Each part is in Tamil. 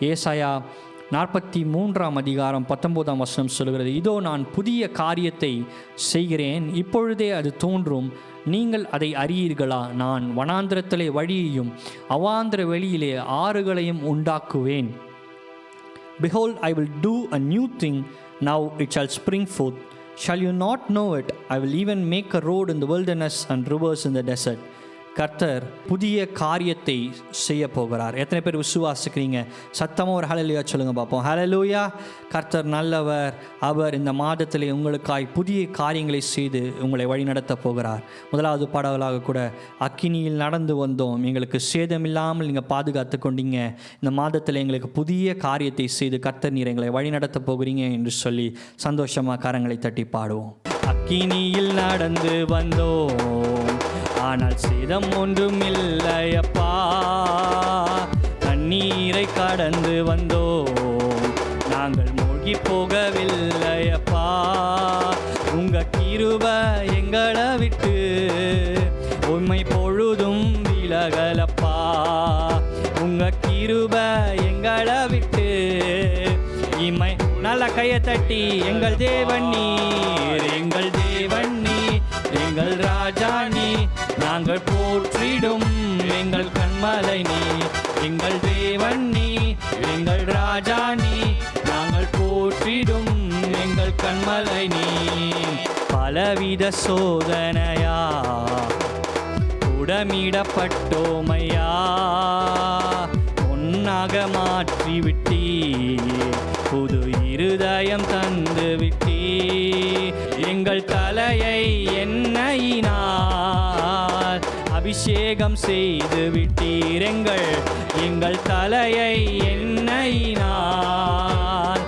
ஏசாயா 43:19 சொல்கிறது, இதோ நான் புதிய காரியத்தை செய்கிறேன், இப்பொழுதே அது தோன்றும், நீங்கள் அதை அறியீர்களா? நான் வனாந்திரத்திலே வழியையும் அவாந்திர வெளியிலே ஆறுகளையும் உண்டாக்குவேன். Behold, I will do a new thing, now it shall spring forth. Shall you not know it? I will even make a road in the wilderness and rivers in the desert. கர்த்தர் புதிய காரியத்தை செய்ய போகிறார். எத்தனை பேர் விசுவாசிக்கிறீங்க? சத்தமாக ஒரு ஹல்லேலூயா சொல்லுங்க பார்ப்போம். ஹல்லேலூயா. கர்த்தர் நல்லவர். அவர் இந்த மாதத்திலே உங்களுக்காய் புதிய காரியங்களை செய்து உங்களை வழிநடத்த போகிறார். முதலாவது பாடலாக கூட அக்கினியில் நடந்து வந்தோம், எங்களுக்கு சேதமில்லாமல் நீங்கள் பாதுகாத்து கொண்டீங்க, இந்த மாதத்தில் எங்களுக்கு புதிய காரியத்தை செய்து கர்த்தர் நீர் எங்களை வழிநடத்த போகிறீங்க என்று சொல்லி சந்தோஷமாக கரங்களை தட்டி பாடுவோம். அக்கினியில் நடந்து வந்தோம், ஆனால் சேதம் ஒன்றும் இல்லையப்பா. தண்ணீரை கடந்து வந்தோம், நாங்கள் மூழ்கி போகவில்லையப்பா. உங்க கிருபை எங்களை விட்டு உம்மை பொழுதும் விலகலப்பா. உங்க கிருபை எங்களை விட்டு இம்மை. நல்ல கையை தட்டி, எங்கள் தேவன் நீர், எங்கள் தேவன் நீர், எங்கள் ராஜா நீ, நாங்கள் போற்றிடும் எங்கள் கண்மலை நீ. எங்கள் தேவன் நீ, எங்கள் ராஜா நீ, நாங்கள் போற்றிடும் எங்கள் கண்மலை நீ. பலவித சோதனையா உடமிடப்பட்டோமையா, ஒன்னாக மாற்றி விட்டீ, புது இருதயம் தந்து விட்டீ. எங்கள் தலையை எண்ணெயினால் அபிஷேகம் செய்து விட்டீர். எங்கள் தலையை எண்ணெயினால்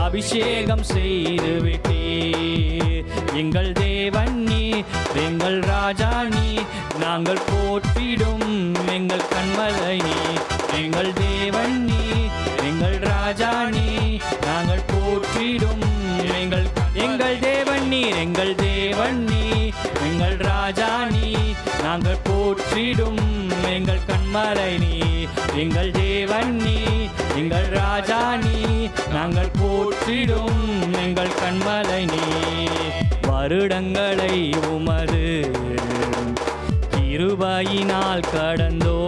அபிஷேகம் செய்து விட்டீர். எங்கள் தேவன் நீ, எங்கள் ராஜா நீ, நாங்கள் போற்றிடும் எங்கள் கண்மலை நீ. எங்கள் தேவன் நீ, எங்கள் ராஜா நீ, நாங்கள் போற்றிடும் எங்கள் தேவன் நீர், எங்கள் தேவன் நீ, எங்கள் ராஜா நீ, நாங்கள் போற்றிடும் எங்கள் கண்மலை நீ. எங்கள் தேவன் நீ, எங்கள் ராஜா நீ, நாங்கள் போற்றிடும் எங்கள் கண்மலை நீ. வருடங்களை உமது கிருபையினால் கடந்தோ,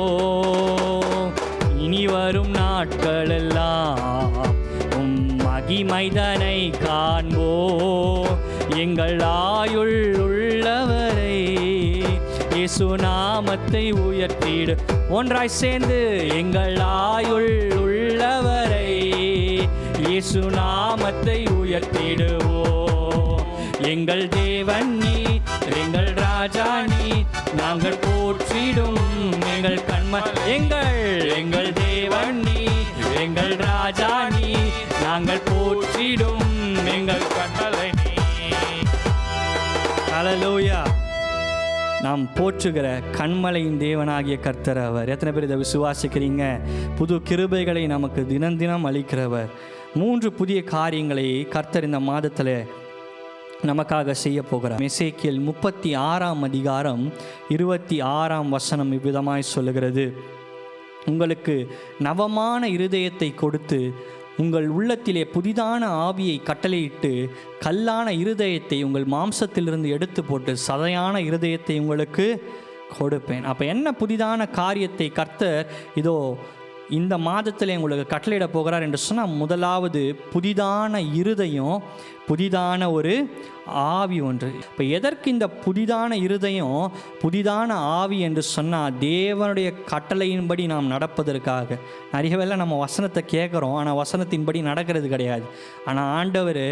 இனி வரும் நாட்களெல்லாம் உம் மகிமைதனை காண்போ. எங்கள் ஆயுள் உள்ளவரை இயேசு நாமத்தை உயர்த்திடு. ஒன்றாய் சேர்ந்து, எங்கள் ஆயுள் உள்ளவரை இயேசு நாமத்தை உயர்த்திடுவோ. எங்கள் தேவன் நீ, எங்கள் ராஜா நீ, நாங்கள் போற்றிடும் எங்கள் எங்கள் தேவன் நீ, எங்கள் ராஜா நீ, நாங்கள் போற்றிடும் எங்கள் கண்மலை நீ. ஹல்லேலூயா. நாம் போற்றுகிற கண்மலையின் தேவனாகிய கர்த்தர் அவர். எத்தனை பேர் இதை விசுவாசிக்கிறீங்க? புது கிருபைகளை நமக்கு தினம் தினம் அளிக்கிறவர். 3 புதிய காரியங்களை கர்த்தர் இந்த மாதத்தில் நமக்காக செய்ய போகிறார். எசேக்கியேல் 36:26 இவ்விதமாய் சொல்லுகிறது, உங்களுக்கு நவமான இருதயத்தை கொடுத்து உங்கள் உள்ளத்திலே புதிதான ஆவியை கட்டளையிட்டு கல்லான இருதயத்தை உங்கள் மாம்சத்திலிருந்து எடுத்து போட்டு சதையான இருதயத்தை உங்களுக்கு கொடுப்பேன். அப்போ என்ன புதிதான காரியத்தை கர்த்தர் இதோ இந்த மாதத்தில் உங்களுக்கு கட்டளையிட போகிறார் என்று சொன்னால், முதலாவது புதிதான இருதயம், புதிதான ஒரு ஆவி ஒன்று. இப்போ எதற்கு இந்த புதிதான இருதயம், புதிதான ஆவி என்று சொன்னால், தேவனுடைய கட்டளையின்படி நாம் நடப்பதற்காக. நிறைய வேளை நம்ம வசனத்தை கேட்குறோம், ஆனால் வசனத்தின்படி நடக்கிறது கிடையாது. ஆனால் ஆண்டவர்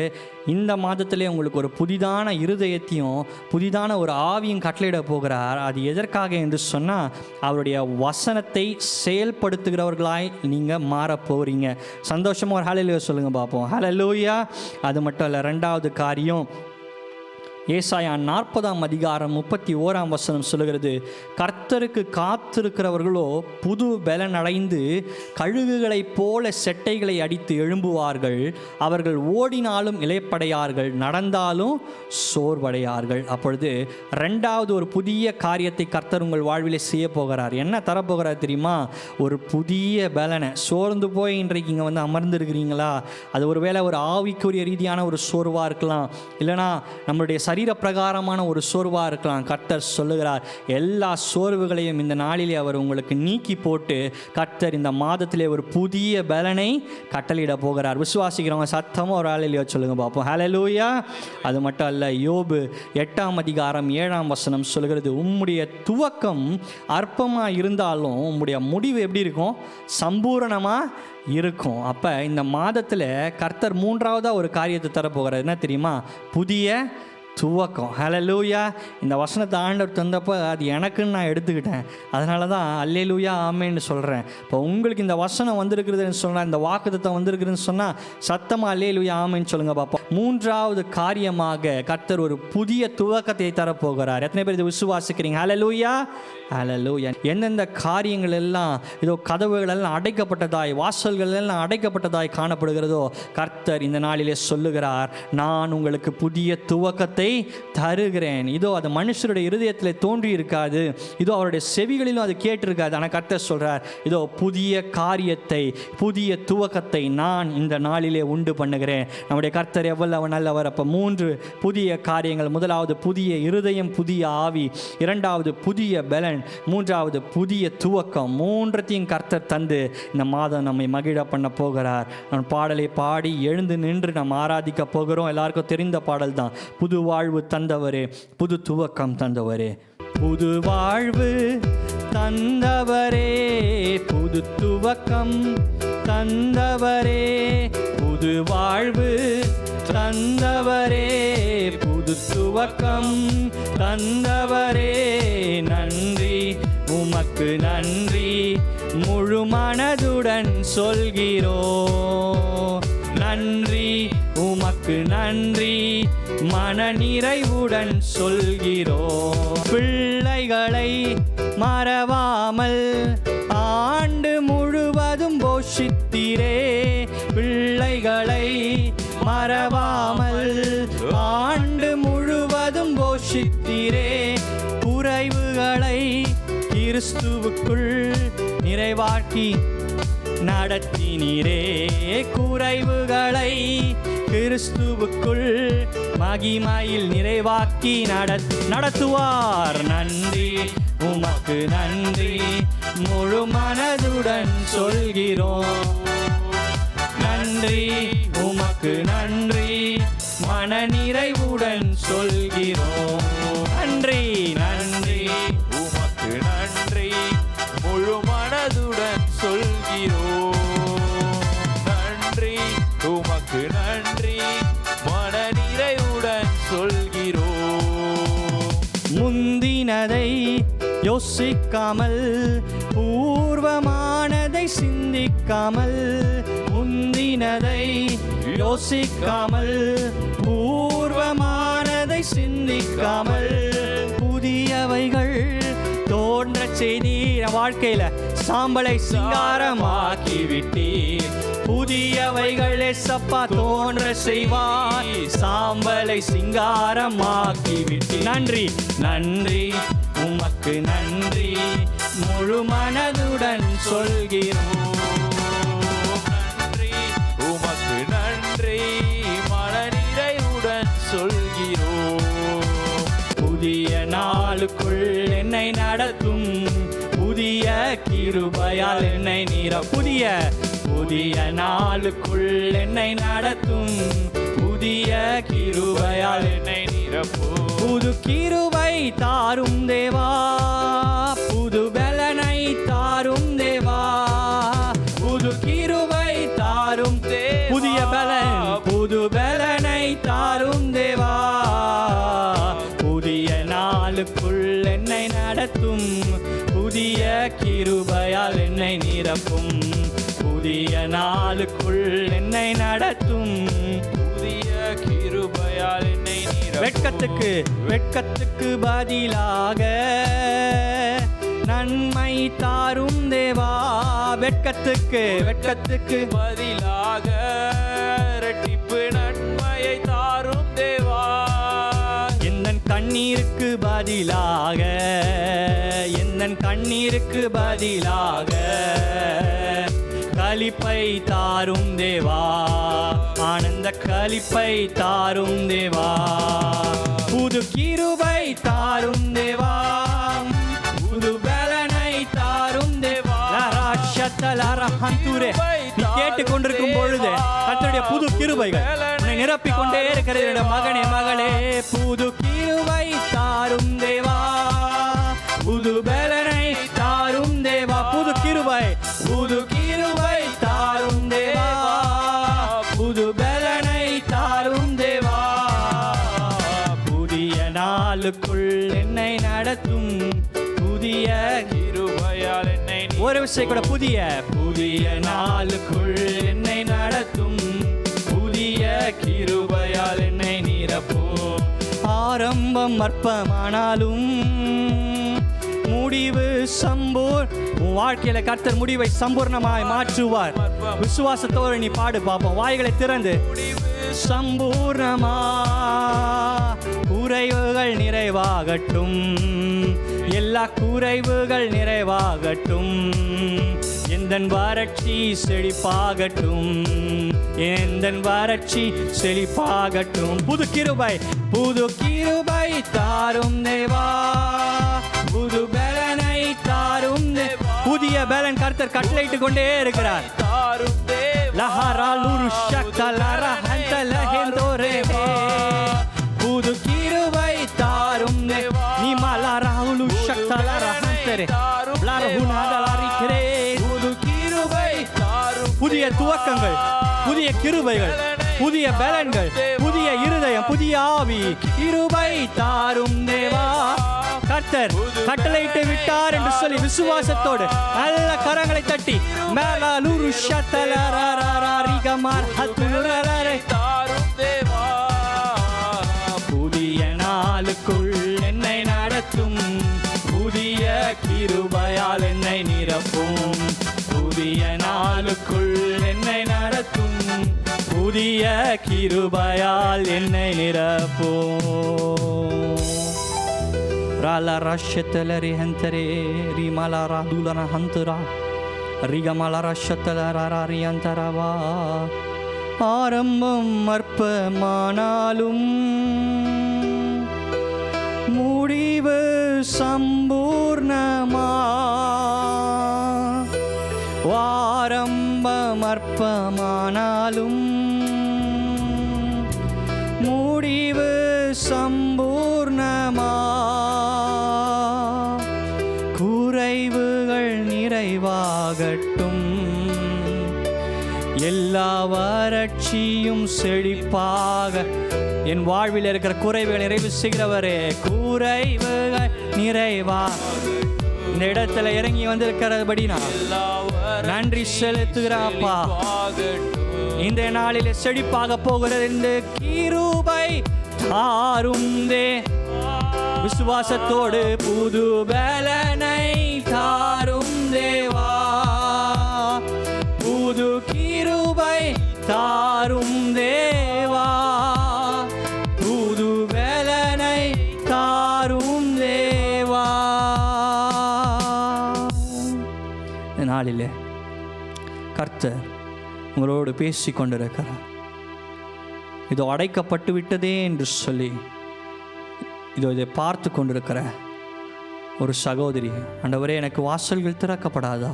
இந்த மாதத்திலே உங்களுக்கு ஒரு புதிதான இருதயத்தையும் புதிதான ஒரு ஆவியும் கட்டளையிட போகிறார். அது எதற்காக என்று சொன்னால், அவருடைய வசனத்தை செயல்படுத்துகிறவர்களாய் நீங்கள் மாற போகிறீங்க. சந்தோஷமாக ஒரு ஹல்லேலூயா சொல்லுங்கள் பார்ப்போம். ஹல்லேலூயா. அது மட்டும் இல்லை, 2வது காரியம், ஏசாயா 40:31 சொல்லுகிறது, கர்த்தருக்கு காத்திருக்கிறவர்களோ புது பலன் அடைந்து கழுகுகளைப் போல செட்டைகளை அடித்து எழும்புவார்கள். அவர்கள் ஓடினாலும் இளைப்படையார்கள், நடந்தாலும் சோர்வடையார்கள். அப்பொழுது ரெண்டாவது ஒரு புதிய காரியத்தை கர்த்தர் உங்கள் வாழ்விலே செய்ய போகிறார். என்ன தரப்போகிறார் தெரியுமா? ஒரு புதிய பலனை. சோர்ந்து போய் இன்றைக்கு இங்கே வந்து அமர்ந்திருக்கிறீங்களா? அது ஒருவேளை ஒரு ஆவிக்குரிய ரீதியான ஒரு சோர்வாக இருக்கலாம், இல்லைனா நம்மளுடைய சரீர பிரகாரமான ஒரு சோர்வாக இருக்கலாம். கர்த்தர் சொல்லுகிறார், எல்லா சோர்வுகளையும் இந்த நாளிலே அவர் உங்களுக்கு நீக்கி போட்டு கர்த்தர் இந்த மாதத்திலே ஒரு புதிய பலனை கட்டளையிட போகிறார். விசுவாசிக்கிறவங்க சத்தமாக ஒரு ஹல்லேலூயா சொல்லுங்க பார்ப்போம். ஹல்லேலூயா. அது மட்டும் அல்ல, யோபு 8:7 சொல்லுகிறது, உம்முடைய துவக்கம் அற்பமாக இருந்தாலும் உம்முடைய முடிவு எப்படி இருக்கும்? சம்பூரணமாக இருக்கும். அப்போ இந்த மாதத்தில் கர்த்தர் மூன்றாவதாக ஒரு காரியத்தை தரப்போகிறார். என்ன தெரியுமா? புதிய துவக்கம். ஹல்லேலூயா. இந்த வசனத்தை ஆண்டவர் தந்தப்போ அது எனக்குன்னு நான் எடுத்துக்கிட்டேன். அதனால தான் அல்லேலூயா ஆமேன்னு சொல்கிறேன். இப்போ உங்களுக்கு இந்த வசனம் வந்திருக்கிறதுன்னு சொன்னால், இந்த வாக்குத்தத்தம் வந்திருக்குதுன்னு சொன்னால் சத்தமாக அல்லேலூயா ஆமேன்னு சொல்லுங்கள் பார்ப்போம். மூன்றாவது காரியமாக கர்த்தர் ஒரு புதிய துவக்கத்தை தரப்போகிறார். எத்தனை பேர் இதை விசுவாசிக்கிறீங்க? ஹல்லேலூயா, ஹல்லேலூயா. எந்தெந்த காரியங்கள் எல்லாம் இதோ கதவுகள் எல்லாம் அடைக்கப்பட்டதாய், வாசல்கள் எல்லாம் அடைக்கப்பட்டதாய் காணப்படுகிறதோ, கர்த்தர் இந்த நாளிலே சொல்லுகிறார், நான் உங்களுக்கு புதிய துவக்கத்தை தருகிறேன். இதோ அது மனுஷருடைய இருதயத்தில் தோன்றி இருக்காது, இதோ அவருடைய செவிகளிலும் அது கேட்டிருக்காது. ஆனால் கர்த்தர் சொல்றார், இதோ புதிய காரியத்தை, புதிய துவக்கத்தை நான் இந்த நாளிலே உண்டு பண்ணுகிறேன். நம்முடைய கர்த்தர் எவ்வளவு நல்லவர். அப்போ 3 புதிய காரியங்கள். முதலாவது புதிய இருதயம், புதிய ஆவி. இரண்டாவது புதிய பலன். மூன்றாவது புதிய துவக்கம். மூன்றத்தையும் கர்த்தர் தந்து இந்த மாதம் நம்மை மகிழ பண்ண போகிறார். நான் பாடலை பாடி எழுந்து நின்று நாம் ஆராதிக்க போகிறோம். எல்லாருக்கும் தெரிந்த பாடல் தான். புது வாழ்வு தந்தவரே, புது துவக்கம் தந்தவரே, புது வாழ்வு தந்தவரே, புது துவக்கம் தந்தவரே, புது வாழ்வு தந்தவரே, புது துவக்கம் தந்தவரே, நன்றி உமக்கு நன்றி முழு மனதுடன் சொல்கிறோம். நன்றி உமக்கு நன்றி மனநிறைவுடன் சொல்கிறோம். பிள்ளைகளை மறவாமல் ஆண்டு முழுவதும் போஷித்தீரே, பிள்ளைகளை மறவாமல் ஆண்டு முழுவதும் போஷித்தீரே, குறைவுகளை கிறிஸ்துவுக்குள் நிறைவாக்கி நடத்தினீரே, குறைவுகளை கிறிஸ்துவுக்குள் மகிமையில் நிறைவாக்கி நடத்துவார். நன்றி உமக்கு நன்றி முழு மனதுடன் சொல்கிறோம். நன்றி உமக்கு நன்றி மனநிறைவுடன் சொல்கிறோம். நன்றி நன்றி உமக்கு நன்றி முழு மனதுடன் சொல்கிறோம். நன்றி உமக்கு நன்றி மனநிறைவுடன் சொல்கிறோம். முந்தினதை யோசிக்காமல், பூர்வமானதை சிந்திக்காமல், முந்தினதை யோசிக்காமல், பூர்வமானதை சிந்திக்காமல், புதியவைகள் தோன்ற செய்தீர். வாழ்க்கையில சாம்பலை சிங்காரமாக்கி விட்டீர். புதியவைகளே சப்பா தோன்ற செய்வாய், சாம்பலை சிங்காரமாக்கி விட்டீர். நன்றி நன்றி உமக்கு நன்றி முழு மனதுடன் சொல்கிறோம். நன்றி உமக்கு நன்றி மனநிறைவுடன் சொல்கிறோம். புதிய நாளுக்குள் என்னை நடத்தும், புதிய கிருபையால் என்னை புதிய நாளுக்குள் என்னை நடத்தும், புதிய கிருபையால் என்னை நிரப்பும். புது கிருபை தாரும் தேவா, புது பலனை தாரும் தேவா, புது கிருபை தாரும் தேவா, புதிய பலன், புது பலனை தாரும் தேவா, புதிய நாளுக்குள் என்னை நடத்தும், புதிய கிருபையால் என்னை நிரப்பும், புதிய நாளுக்குள் என்னை நடத்தும், புதிய கிருபையால் என்னை நிரப்பும். வெட்கத்துக்கு பதிலாக நன்மை தாரும் தேவா. வெட்கத்துக்கு பதிலாக இரட்டிப்பு நன்மையை தாரும் தேவா. எந்தன் கண்ணீருக்கு பதிலாக களிப்பை தாரும் தேவா. ஆனந்த களிப்பை தாரும் தேவா. புது கிருபை தாரும் தேவா. புது பலனை தாரும் தேவா. நீ கேட்டுக்கொண்டிருக்கும் பொழுது கர்த்தருடைய புது கிருபைகள் உன்னை நிரப்பிக் கொண்டே இருக்கிறது. மகனே மகளே, புது கிருபை தாரும் தேவா. புது பலனை தாரும் தேவா. புது கிருபை தாரும் தேவா. புது பலனை தாரும் தேவா. புதிய நாளுக்குள் என்னை நடத்தும் புதிய கிருபையால் என்னை ஒரு விஷயம் கூட புதிய நாளுக்குள் என்னை நடத்தும் புதிய கிருபையால் என்னை நிரப்பும். ஆரம்பம் அற்பமானாலும் முடிவு உன் வாழ்க்கையில கர்த்தர் முடிவை சம்பூர்ணமாய் மாற்றுவார். விசுவாசத்தோடு நீ பாடு பார்ப்போம். வாய்களை திறந்து சம்பூர்ணமா குறைவுகள் நிறைவாகட்டும். எல்லா குறைவுகள் நிறைவாகட்டும். எந்தன் வறட்சி செழிப்பாகட்டும். புது கிருபை தாரும் தேவா. புது பலனை தாரும் தேவா. புதிய பலன் கர்த்தர் கட்டளையிட்டு கொண்டே இருக்கிறார். தாரும் தேவா. புது கிருபை தாரும் தேவா. நீ மலராவுலு சக்தலரஹந்தரே லரஹுனாதலரிக்கிறே. புது கிருபை தாரும். புதிய துவக்கங்கள், புதிய கிருபைகள், புதிய பலன்கள், புதிய இருதயம், புதிய ஆவி. கிருபை தாரும் தேவா. கர்த்தர் கட்டளையிட்டு விட்டார் என்று சொல்லி விசுவாசத்தோடு நல்ல கரங்களை தட்டி மேலாலூரு ஷத்தலரரரிகமார் ஹத்துலரரே தாரும் தேவா. புதிய நாளுக்குள் என்னை நடத்தும் புதிய கிருபையால் என்னை நிரப்பும். புதிய நாளுக்குள் என்னை நடத்தும் புதிய கிருபையால் என்னை நிரப்பும். ராலா ராஷத்தலரி ஹந்தரே ரிமலா ராதுலன ஹந்தரா ரிகமலா ராஷத்தலராரி அந்தரவா. ஆரம்பம் அற்பமானாலும் முடிவு சம்பூர்ணமா. ஆரம்பம் அற்பமானாலும் முடிவு சம்பூர்ணமா. குறைவுகள் நிறைவாகட்டும். எல்லா வறட்சியும் செழிப்பாக. என் வாழ்வில் இருக்கிற குறைவுகள் நிறைவு செய்கிறவரே, குறைவுகள் நிறைவா. இந்த இடத்துல இறங்கி வந்திருக்கிறபடி நான் நன்றி செலுத்துகிறாப்பா. இந்த நாளில் செழிப்பாக போகிறது என்று கிருபை தாரும் தே. விசுவாசத்தோடு புது பலனை தாரும் தேவா. புது கிருபை தாரும் தேவா. புது பலனை தாரும் தேவா. இந்த நாளிலே கர்த்தர் உங்களோடு பேசிக் கொண்டிருக்கிறார். இதோ அடைக்கப்பட்டு விட்டதே என்று சொல்லி இதை பார்த்து கொண்டிருக்கிற ஒரு சகோதரி, ஆண்டவரே எனக்கு வாசல்கள் திறக்கப்படாதா?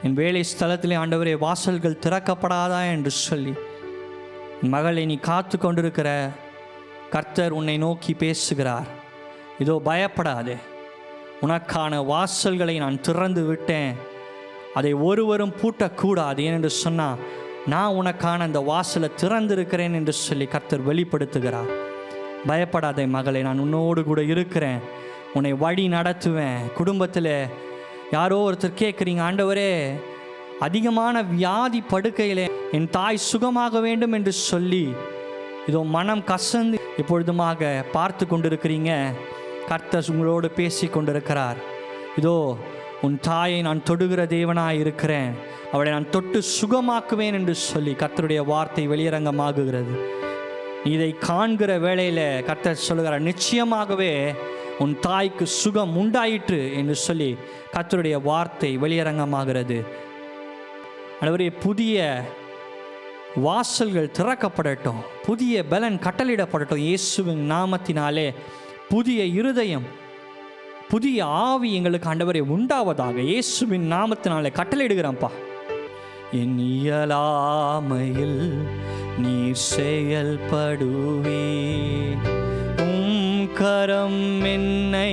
என் வேலை ஸ்தலத்திலே ஆண்டவரே வாசல்கள் திறக்கப்படாதா என்று சொல்லி மகளை நீ காத்து கொண்டிருக்கிற கர்த்தர் உன்னை நோக்கி பேசுகிறார். இதோ பயப்படாதே, உனக்கான வாசல்களை நான் திறந்து விட்டேன், அதை ஒருவரும் பூட்டக்கூடாது. ஏனென்று சொன்னால் நான் உனக்கான அந்த வாசலை திறந்திருக்கிறேன் என்று சொல்லி கர்த்தர் வெளிப்படுத்துகிறார். பயப்படாதே மகளே, நான் உன்னோடு கூட இருக்கிறேன், உன்னை வழி நடத்துவேன். குடும்பத்தில் யாரோ ஒருத்தர் கேட்குறீங்க, ஆண்டவரே அதிகமான வியாதி படுக்கையிலே என் தாய் சுகமாக வேண்டும் என்று சொல்லி இதோ மனம் கசந்து இப்பொழுதுமாக பார்த்து கொண்டிருக்கிறீங்க. கர்த்தர் உங்களோடு பேசி கொண்டிருக்கிறார். இதோ உன் தாயை நான் தொடுகிற தேவனாய் இருக்கிறேன், அவளை நான் தொட்டு சுகமாக்குவேன் என்று சொல்லி கர்த்தருடைய வார்த்தை வெளியரங்கமாகுகிறது. இதை காண்கிற வேளையில் கர்த்தர் சொல்லுகிறார், நிச்சயமாகவே உன் தாய்க்கு சுகம் உண்டாயிற்று என்று சொல்லி கர்த்தருடைய வார்த்தை வெளியரங்கமாகிறது. ஆண்டவரே, புதிய வாசல்கள் திறக்கப்படட்டும், புதிய பலன் கட்டளிடப்படட்டும் இயேசுவின் நாமத்தினாலே. புதிய இருதயம், புதிய ஆவி எங்களுக்கு ஆண்டவரே உண்டாவதாக இயேசுவின் நாமத்தினாலே கட்டளையிடுகிறோம்ப்பா. என் இயலாமையில் நீர் செயல்படுவே, கரம் என்னை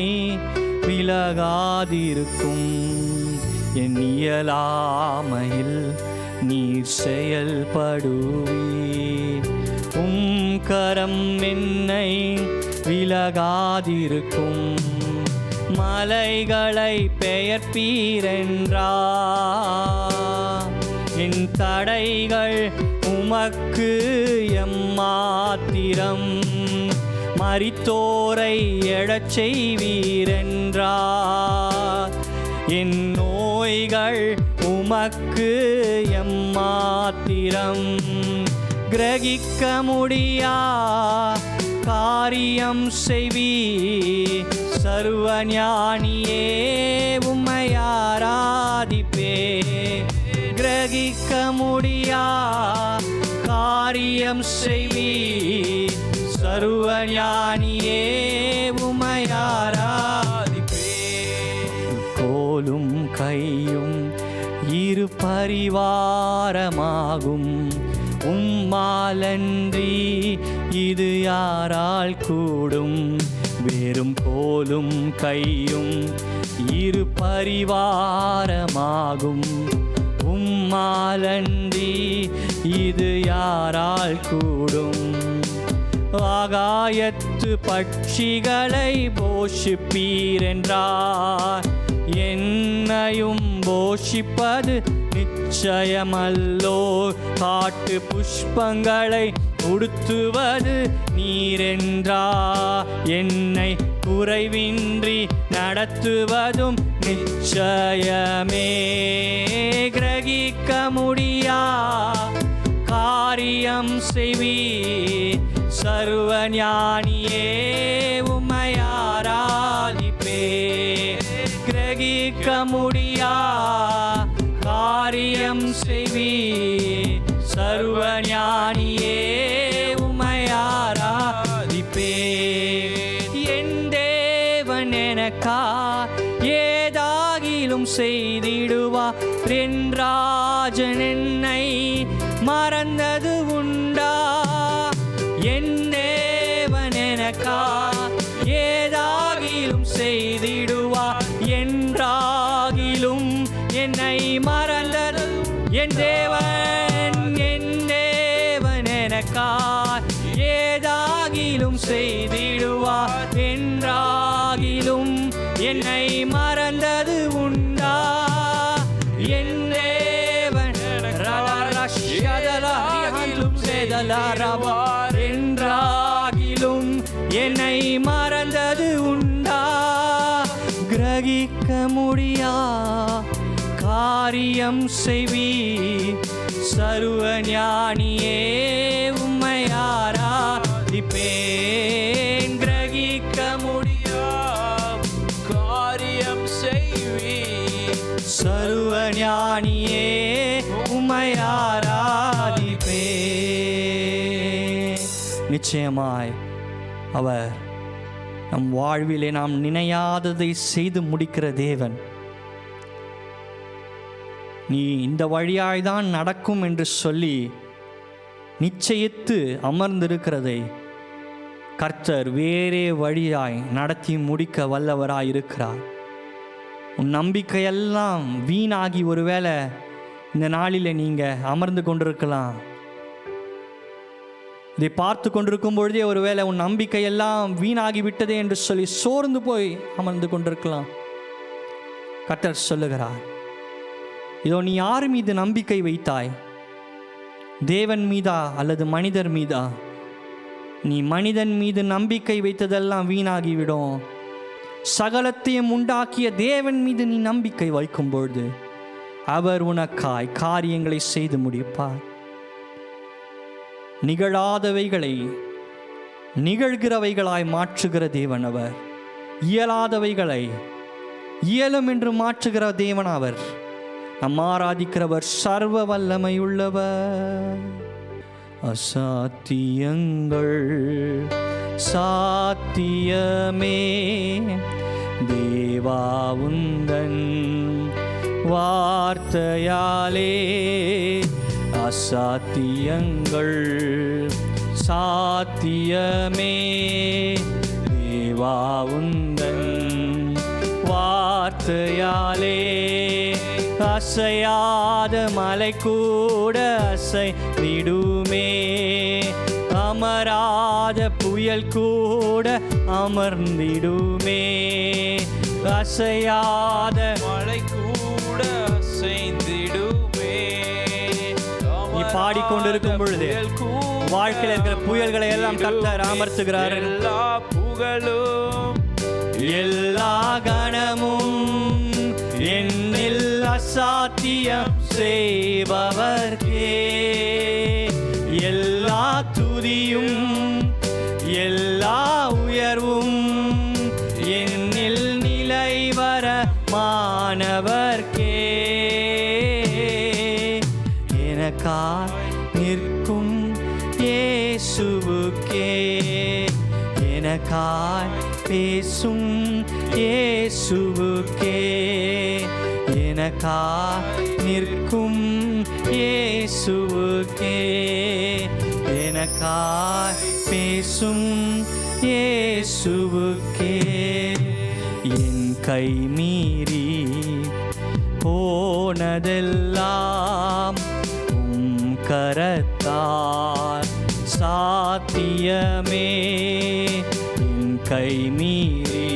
விலகாதிருக்கும். என் இயலாமையில் நீர் செயல்படுவே, கரம் என்னை விலகாதிருக்கும். மலைகளை பெயர்ப்பீரென்றா, என் தடைகள் உமக்கு எம்மாத்திரம். மரித்தோரை எழச் செய்வீரென்றார், என் நோய்கள் உமக்கு எம்மாத்திரம். கிரகிக்க முடியா காரியம் செய்வி, சர்வஞானியே உம்மை ஆராதிப்பே. கிரகிக்க முடியா காரியம் செய்வி, சர்வஞானியே உம்மை ஆராதிப்பே. கோலும் கையும் இரு பரிவாரமாகும், உம்மாலன்றி இது யாரால் கூடும். வெறும் கோலும் கையும் இரு பரிவாரமாகும், உம்மாலன்றி இது யாரால் கூடும். ஆகாயத்து பட்சிகளை போஷிப்பீரென்றார், என்னையும் போஷிப்பது நிச்சயமல்லோ. காட்டு புஷ்பங்களை உடுத்துவது நீரென்றா, என்னை குறைவின்றி நடத்துவதும் நிச்சயமே. கிரகிக்க முடியா காரியம் செய்வி, சர்வஞானியே உம்மை ஆராதிப்பே. கிரகிக்க முடியா காரியம் செய்வி, சர்வஞானியே உம்மை ஆராதிப்பே. என் தேவன் எனக்கா ஏதாகிலும் செய்திடுவா, என் ராஜன் என்னை மறந்தது உண்டா. என் தேவன் எனக்கா ஏதாகிலும் செய்திடுவா, என்றாகிலும் என்னை மறந்தது. என் தேவன் எனக்கா ஏதாகிலும் செய்திடுவா, என்றாகிலும் என்னை மறந்தது உண்டா. என் தேவன் என்றாகிலும் என்னை மறந்தது உண்டா. கிரகிக்க முடியா காரியம் செய்வி, சர்வஞானியே உம்மை ஆராதிப்பேன். கிரகிக்க முடியா காரியம் செய்வி, சர்வஞானியே உம்மை ஆராதிப்பேன். நிச்சயமாய் அவர் நம் வாழ்விலே நாம் நினையாததை செய்து முடிக்கிற தேவன். நீ இந்த வழியாய்தான் நடக்கும் என்று சொல்லி நிச்சயித்து அமர்ந்திருக்கிறதை கர்த்தர் வேறே வழியாய் நடத்தி முடிக்க வல்லவராய் இருக்கிறார். உன் நம்பிக்கையெல்லாம் வீணாகி ஒருவேளை இந்த நாளில் நீங்கள் அமர்ந்து கொண்டிருக்கலாம். இதை பார்த்து கொண்டிருக்கும் பொழுதே ஒருவேளை உன் நம்பிக்கையெல்லாம் வீணாகி விட்டதே என்று சொல்லி சோர்ந்து போய் அமர்ந்து கொண்டிருக்கலாம். கர்த்தர் சொல்லுகிறார், இதோ நீ யார் மீது நம்பிக்கை வைத்தாய்? தேவன் மீதா அல்லது மனிதர் மீதா? நீ மனிதன் மீது நம்பிக்கை வைத்ததெல்லாம் வீணாகிவிடும். சகலத்தையும் உண்டாக்கிய தேவன் மீது நீ நம்பிக்கை வைக்கும் பொழுது அவர் உனக்காய் காரியங்களை செய்து முடிப்பார். நிகழாதவைகளை நிகழ்கிறவைகளாய் மாற்றுகிற தேவன் அவர். இயலாதவைகளை இயலும் என்று மாற்றுகிற தேவன் அவர். நம் ஆராதிக்கிறவர் சர்வ வல்லமையுள்ளவர். அசாத்தியங்கள் சாத்தியமே தேவா உந்தன் வார்த்தையாலே. அசாத்தியங்கள் சாத்தியமே தேவா உந்தன் வார்த்தையாலே. அசையாத மலை கூட அசைந்திடுமே, அமராத புயல் கூட அமர்ந்திடுமே. அசையாத மழை கூட அசைந்திடுமே. நீ பாடிக்கொண்டிருக்கும் பொழுது வாழ்க்கையில் இருக்கிற புயல்களை எல்லாம் கர்த்தர் அமர்த்துகிறார். எல்லா புகழும் எல்லா கணமும் என்னில் அசாத்தியம் செய்பவர்க்கே. எல்லா துதியும் எல்லா உயர்வும் என்னில் நிலைவர மாணவர்க்கே. எனக்காய் நிற்கும் இயேசுவுக்கே, எனக்காய் பேசும் இயேசுவுக்கே, எனக்காய் நிற்கும் இயேசுவுக்கே, எனக்காய் பேசும் இயேசுவுக்கே. என் கை மீறி போனதெல்லாம் உம் கரத்தால் சாத்தியமே. என் கை மீறி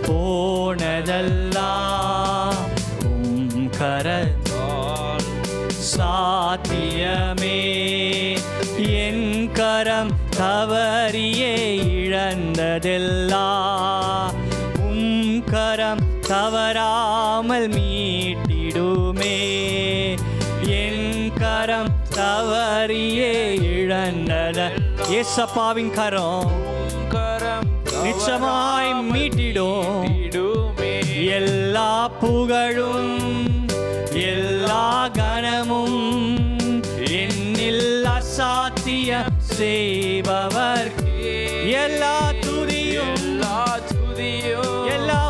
போனதெல்லாம் உம் கரத்தால் சாத்தியமே. என் கரம் தவறியே இழந்ததெல்லாம் உம் கரம் தவறாமல் மீட்டிடுமே. என் கரம் தவறியே இழந்தத ஏசப்பாவின் கரம் நிச்சயமாய் மீட்டிடும். எல்லா புகழும் எல்லா கணமும் என்னில் அசாத்திய செய்பவர். எல்லா துதியும் எல்லா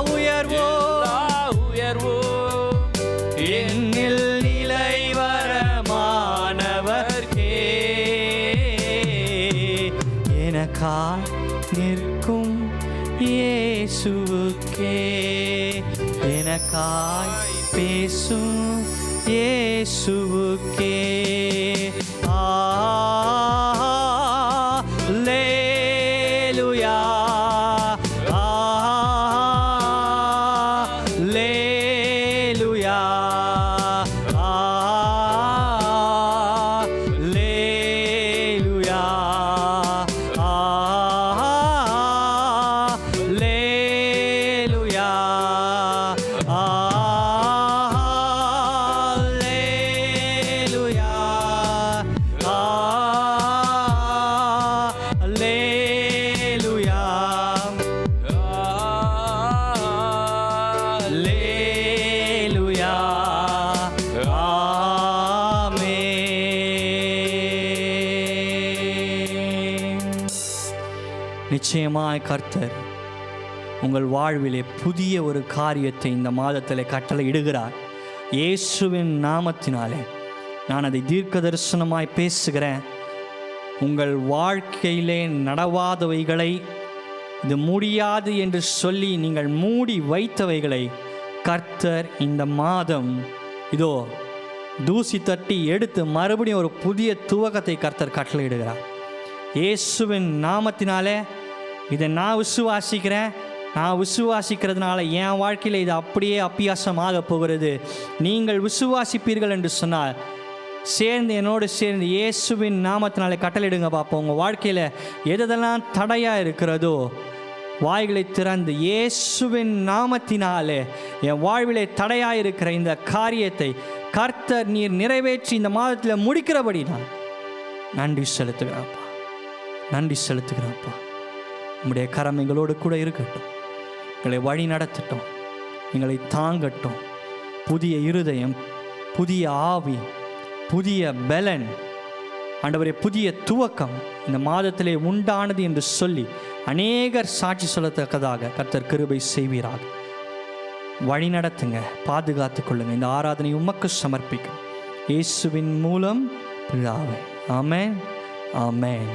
உயர்வும் என்னில் நிலைவரமானவர்க்கே. எனக்காய் நிற்கும் இயேசுவுக்கே, எனக்காய் பேசும் இயேசுவுக்கே. அல்லேலூயா, அல்லேலூயா, அல்லேலூயா, அல்லேலூயா, அல்லேலூயா, அல்லேலூயா, அல்லேலூயா, ஆமென். நிச்சயமாய் கர்த்தர் உங்கள் வாழ்விலே புதிய ஒரு காரியத்தை இந்த மாதத்தில் கட்டளை இடுகிறார். இயேசுவின் நாமத்தினாலே நான் அதை தீர்க்க தரிசனமாய் பேசுகிறேன். உங்கள் வாழ்க்கையிலே நடவாதவைகளை, இது முடியாது என்று சொல்லி நீங்கள் மூடி வைத்தவைகளை கர்த்தர் இந்த மாதம் இதோ தூசி தட்டி எடுத்து மறுபடியும் ஒரு புதிய துவக்கத்தை கர்த்தர் கட்டளையிடுகிறார். இயேசுவின் நாமத்தினாலே இதை நான் விசுவாசிக்கிறேன். நான் விசுவாசிக்கிறதுனால என் வாழ்க்கையில் இது அப்படியே அப்பியாசமாக போகிறது. நீங்கள் விசுவாசிப்பீர்கள் என்று சொன்னால் என்னோடு சேர்ந்து இயேசுவின் நாமத்தினாலே கட்டளையிடுங்க பார்ப்போம். உங்கள் வாழ்க்கையில் எதெல்லாம் தடையாக இருக்கிறதோ வாய்களை திறந்து இயேசுவின் நாமத்தினாலே என் வாழ்விலே தடையாக இருக்கிற இந்த காரியத்தை கர்த்தர் நீர் நிறைவேற்றி இந்த மாதத்தில் முடிக்கிறபடி நான் நன்றி செலுத்துகிறேன்ப்பா, நன்றி செலுத்துகிறேன்ப்பா. உம்முடைய கரம் எங்களோடு கூட இருக்கட்டும், எங்களை வழி நடத்தட்டும், எங்களை தாங்கட்டும். புதிய இருதயம், புதிய ஆவி, புதிய பலன், ஆண்டவரே புதிய துவக்கம் இந்த மாதத்திலே உண்டானது என்று சொல்லி அநேகர் சாட்சி சொல்லத்தக்கதாக கர்த்தர் கிருபை செய்வீராக. வழி நடத்துங்க, பாதுகாத்து கொள்ளுங்க. இந்த ஆராதனை உமக்கு சமர்ப்பிக்கும் இயேசுவின் மூலம் பிதாவே. ஆமென், ஆமென்.